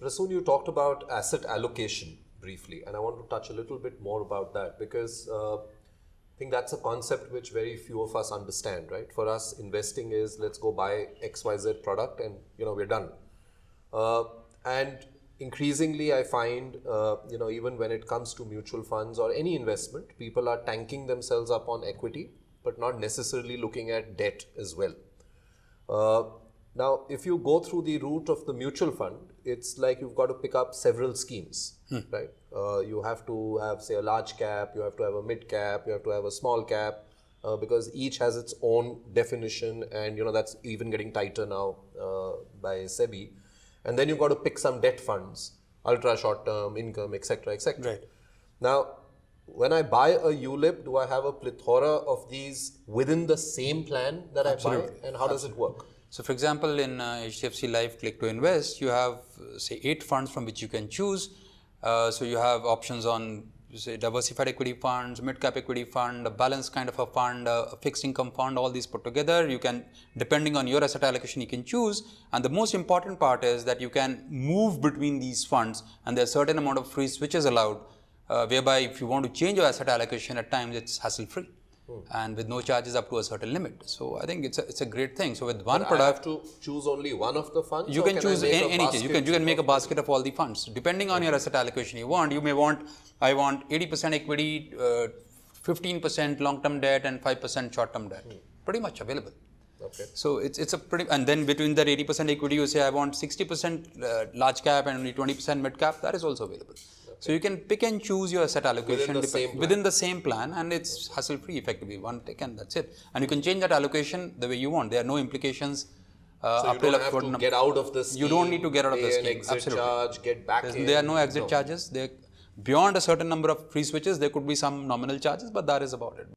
Prasun, you talked about asset allocation briefly, and I want to touch a little bit more about that because I think that's a concept which very few of us understand, right? For us, investing is let's go buy XYZ product and we're done. And increasingly, I find even when it comes to mutual funds or any investment, people are tanking themselves up on equity, but not necessarily looking at debt as well. Now, if you go through the route of the mutual fund, it's like you've got to pick up several schemes, right? You have to have, say, a large cap, you have to have a mid cap, you have to have a small cap, because each has its own definition, and that's even getting tighter now by SEBI. And then you've got to pick some debt funds, ultra short term, income, etc., etc. Right. Now, when I buy a ULIP, do I have a plethora of these within the same plan that I buy, and how does it work? So, for example, in HDFC Life Click to Invest, you have, say, 8 funds from which you can choose. So, you have options on, say, diversified equity funds, mid-cap equity fund, a balanced kind of a fund, a fixed income fund, all these put together. You can, depending on your asset allocation, you can choose. And the most important part is that you can move between these funds, and there's a certain amount of free switches allowed, whereby if you want to change your asset allocation at times, it's hassle-free. And with no charges up to a certain limit. So I think it's a great thing. So with one product, I have to choose only one of the funds. You can choose anything. You can make a basket of all the funds. Depending on your asset allocation you may want, I want 80% equity, 15% long-term debt, and 5% short-term debt. Pretty much available. Okay. So it's a pretty, and then between that 80% equity, you say I want 60% large cap and only 20% mid cap. That is also available. So you can pick and choose your asset allocation within the same plan, and it's hassle-free effectively. One tick and that's it. And you can change that allocation the way you want. There are no implications. So you don't have to get out of the scheme. You don't need to get out of the scheme. Exit Absolutely. charge, get back in. There are no exit charges. Beyond a certain number of free switches, there could be some nominal charges, but that is about it.